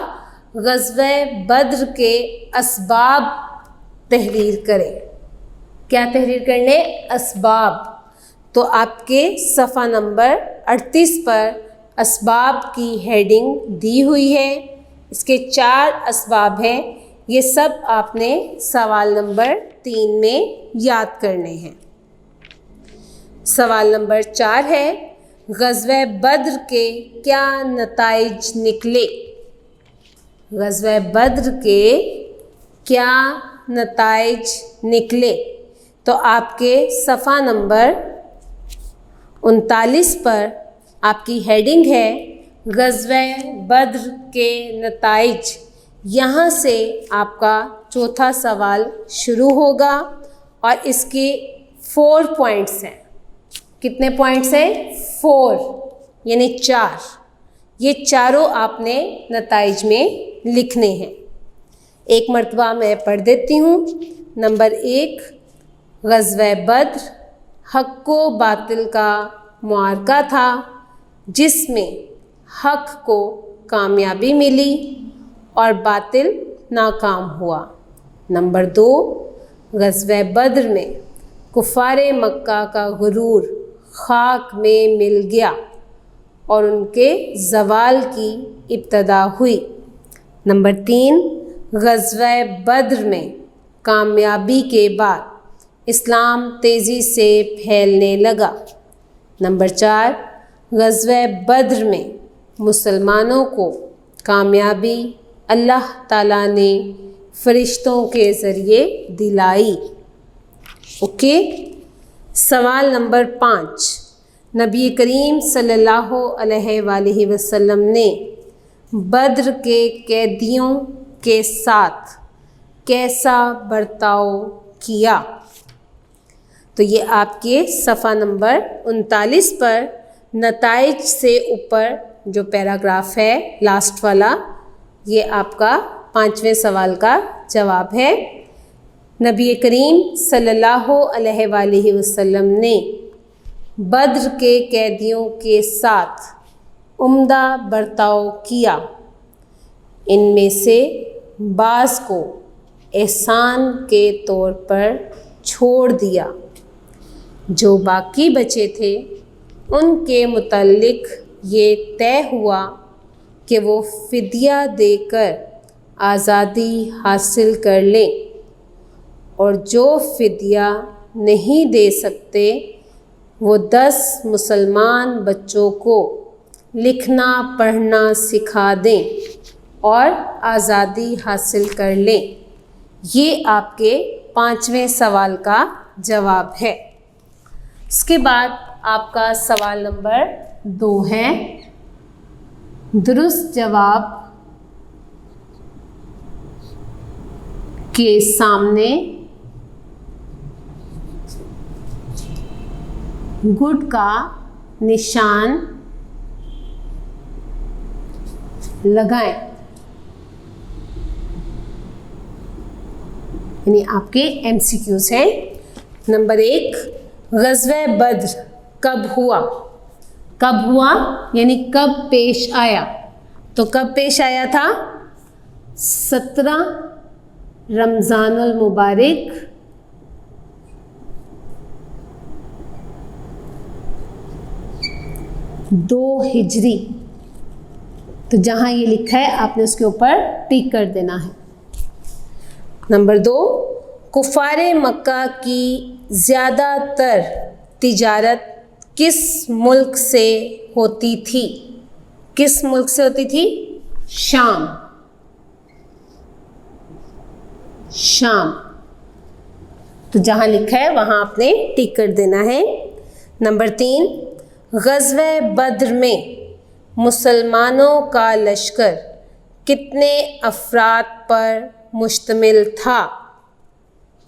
غزوہ بدر کے اسباب تحریر کریں۔ کیا تحریر کرنے؟ اسباب۔ تو آپ کے صفحہ نمبر 38 پر اسباب کی ہیڈنگ دی ہوئی ہے، اس کے 4 اسباب ہیں، یہ سب آپ نے سوال نمبر 3 میں یاد کرنے ہیں۔ سوال نمبر 4 ہے، غزوہ بدر کے کیا نتائج نکلے؟ غزوہ بدر کے کیا نتائج نکلے؟ تو آپ کے صفحہ نمبر 39 پر آپ کی ہیڈنگ ہے غزوہ بدر کے نتائج۔ یہاں سے آپ کا چوتھا سوال شروع ہوگا اور اس کے 4 پوائنٹس ہیں۔ کتنے پوائنٹس ہیں؟ 4 یعنی 4۔ یہ چاروں آپ نے نتائج میں لکھنے ہیں۔ ایک مرتبہ میں پڑھ دیتی ہوں۔ نمبر 1، غزوہ بدر حق و باطل کا معرکہ تھا، جس میں حق کو کامیابی ملی اور باطل ناکام ہوا۔ نمبر 2، غزوہ بدر میں کفار مکہ کا غرور خاک میں مل گیا اور ان کے زوال کی ابتدا ہوئی۔ نمبر 3، غزوہ بدر میں کامیابی کے بعد اسلام تیزی سے پھیلنے لگا۔ نمبر 4، غزوہ بدر میں مسلمانوں کو کامیابی اللہ تعالیٰ نے فرشتوں کے ذریعے دلائی۔ اوکے۔ سوال نمبر 5، نبی کریم صلی اللہ علیہ وآلہ وسلم نے بدر کے قیدیوں کے ساتھ کیسا برتاؤ کیا؟ تو یہ آپ کے صفحہ نمبر 39 پر نتائج سے اوپر جو پیراگراف ہے لاسٹ والا، یہ آپ کا 5ویں سوال کا جواب ہے۔ نبی کریم صلی اللہ علیہ وآلہ وسلم نے بدر کے قیدیوں کے ساتھ عمدہ برتاؤ کیا۔ ان میں سے بعض کو احسان کے طور پر چھوڑ دیا۔ جو باقی بچے تھے ان کے متعلق یہ طے ہوا کہ وہ فدیہ دے کر آزادی حاصل کر لیں اور جو فدیہ نہیں دے سکتے وہ 10 مسلمان بچوں کو لکھنا پڑھنا سکھا دیں اور آزادی حاصل کر لیں۔ یہ آپ کے 5ویں سوال کا جواب ہے۔ اس کے بعد آپ کا سوال نمبر 2 ہے، درست جواب کے سامنے گڈ کا نشان لگائیں، یعنی آپ کے MCQs ہیں۔ نمبر 1، غزوہ بدر کب ہوا؟ کب ہوا یعنی کب پیش آیا؟ تو کب پیش آیا تھا؟ 17 رمضان المبارک 2 ہجری۔ تو جہاں یہ لکھا ہے آپ نے اس کے اوپر ٹک کر دینا ہے۔ نمبر 2، کفار مکہ کی زیادہ تر تجارت کس ملک سے ہوتی تھی؟ کس ملک سے ہوتی تھی؟ شام۔ شام۔ تو جہاں لکھا ہے وہاں آپ نے ٹک کر دینا ہے۔ نمبر 3، غزوہ بدر میں مسلمانوں کا لشکر کتنے افراد پر مشتمل تھا؟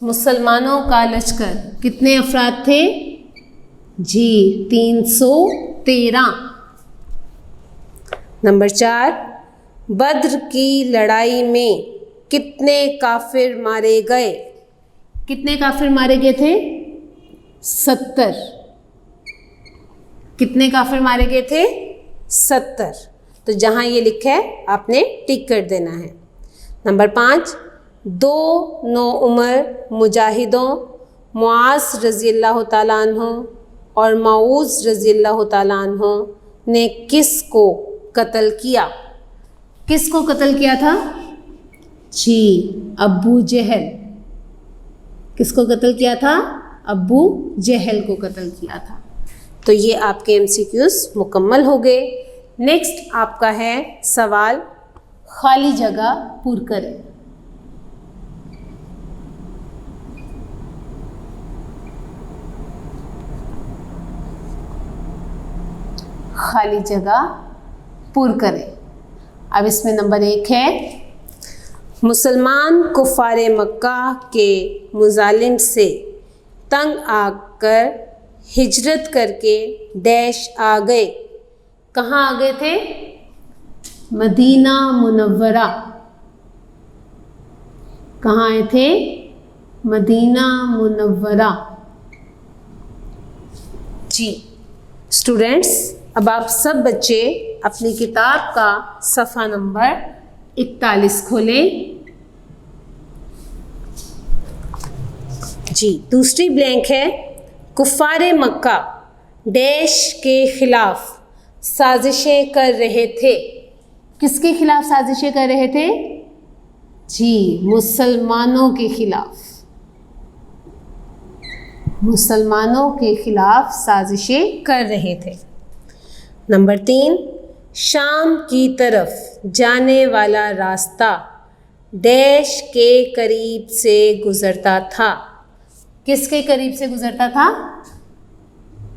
مسلمانوں کا لشکر کتنے افراد تھے؟ جی 313۔ نمبر 4، بدر کی لڑائی میں کتنے کافر مارے گئے؟ کتنے کافر مارے گئے تھے؟ 70۔ کتنے کافر مارے گئے تھے؟ 70۔ تو جہاں یہ لکھا ہے آپ نے ٹک کر دینا ہے۔ نمبر 5، 2 نوعمر مجاہدوں معاذ رضی اللہ تعالیٰ عنہ اور معوذ رضی اللہ تعالیٰ عنہ نے کس کو قتل کیا؟ کس کو قتل کیا تھا؟ جی ابو جہل۔ کس کو قتل کیا تھا؟ ابو جہل کو قتل کیا تھا۔ تو یہ آپ کے MCQs مکمل ہو گئے۔ نیکسٹ آپ کا ہے سوال، خالی جگہ پر کریں۔ خالی جگہ پر کریں۔ اب اس میں نمبر 1 ہے، مسلمان کفار مکہ کے مظالم سے تنگ آ کر ہجرت کر کے ڈیش آ گئے۔ کہاں آ گئے تھے؟ مدینہ منورہ۔ کہاں آئے تھے؟ مدینہ منورہ۔ جی اسٹوڈینٹس، اب آپ سب بچے اپنی کتاب کا صفحہ نمبر 41 کھولیں۔ جی دوسری بلینک ہے، کفار مکہ ڈیش کے خلاف سازشیں کر رہے تھے۔ کس کے خلاف سازشیں کر رہے تھے؟ جی مسلمانوں کے خلاف۔ مسلمانوں کے خلاف سازشیں کر رہے تھے۔ نمبر 3، شام کی طرف جانے والا راستہ ڈیش کے قریب سے گزرتا تھا۔ کس کے قریب سے گزرتا تھا؟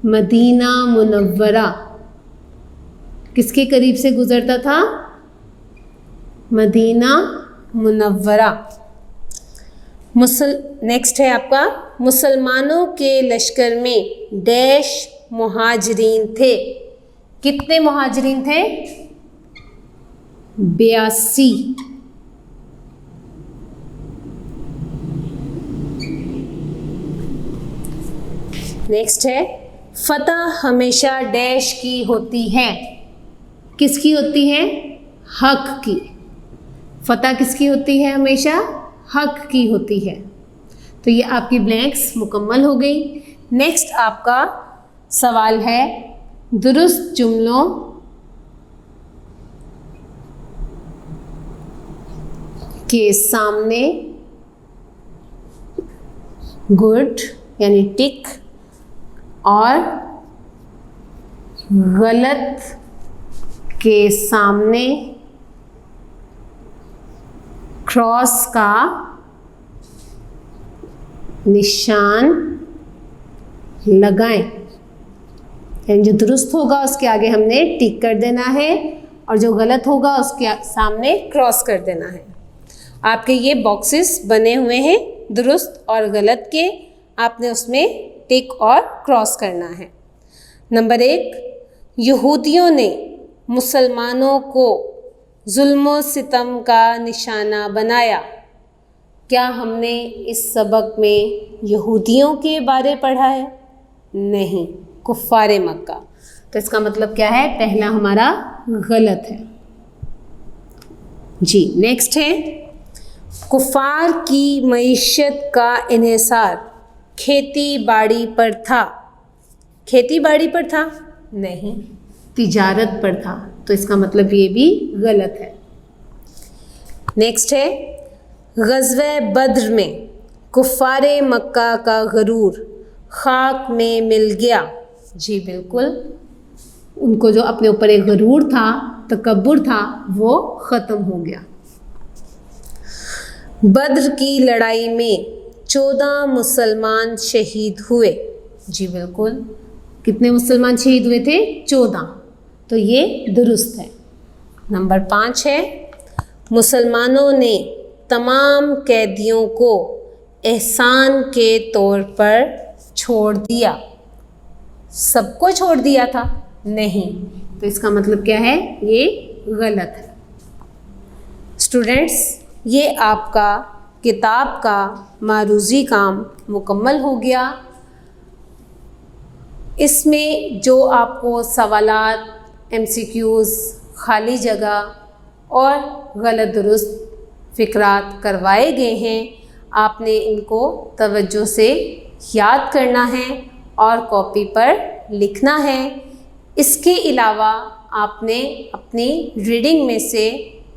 مدینہ منورہ۔ کس کے قریب سے گزرتا تھا؟ مدینہ منورہ۔ نیکسٹ ہے آپ کا، مسلمانوں کے لشکر میں ڈیش مہاجرین تھے۔ کتنے مہاجرین تھے؟ 82۔ نیکسٹ ہے، فتح ہمیشہ ڈیش کی ہوتی ہے۔ کس کی ہوتی ہے؟ حق کی۔ فتح کس کی ہوتی ہے؟ ہمیشہ حق کی ہوتی ہے۔ تو یہ آپ کی بلینکس مکمل ہو گئی۔ نیکسٹ آپ کا سوال ہے، درست جملوں کے سامنے گڈ یعنی ٹک اور غلط کے سامنے کراس کا نشان لگائیں. یعنی جو درست ہوگا اس کے آگے ہم نے ٹک کر دینا ہے اور جو غلط ہوگا اس کے سامنے کراس کر دینا ہے. آپ کے یہ باکسز بنے ہوئے ہیں درست اور غلط کے, آپ نے اس میں ٹک اور کراس کرنا ہے. نمبر 1, یہودیوں نے مسلمانوں کو ظلم و ستم کا نشانہ بنایا. کیا ہم نے اس سبق میں یہودیوں کے بارے پڑھا ہے؟ نہیں, کفار مکہ. تو اس کا مطلب کیا ہے؟ پہلا ہمارا غلط ہے. جی نیکسٹ ہے, کفار کی معیشت کا انحصار کھیتی باڑی پر تھا. کھیتی باڑی پر تھا؟ نہیں, تجارت پر تھا. تو اس کا مطلب یہ بھی غلط ہے. نیکسٹ ہے, غزوہ بدر میں کفار مکہ کا غرور خاک میں مل گیا. جی بالکل, ان کو جو اپنے اوپر ایک غرور تھا, تکبر تھا, وہ ختم ہو گیا. بدر کی لڑائی میں 14 مسلمان شہید ہوئے. جی بالکل, کتنے مسلمان شہید ہوئے تھے؟ 14. تو یہ درست ہے. نمبر 5 ہے, مسلمانوں نے تمام قیدیوں کو احسان کے طور پر چھوڑ دیا. سب کو چھوڑ دیا تھا؟ نہیں. تو اس کا مطلب کیا ہے؟ یہ غلط ہے. اسٹوڈینٹس, یہ آپ کا کتاب کا معروضی کام مکمل ہو گیا. اس میں جو آپ کو سوالات, MCQs, خالی جگہ اور غلط درست فقرات کروائے گئے ہیں, آپ نے ان کو توجہ سے یاد کرنا ہے اور کاپی پر لکھنا ہے. اس کے علاوہ آپ نے اپنی ریڈنگ میں سے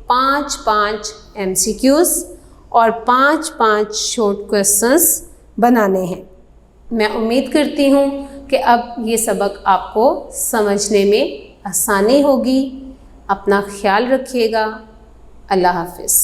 5 MCQs اور 5 شارٹ کویسچنس بنانے ہیں. میں امید کرتی ہوں کہ اب یہ سبق آپ کو سمجھنے میں آسانی ہوگی. اپنا خیال رکھیے گا. اللہ حافظ.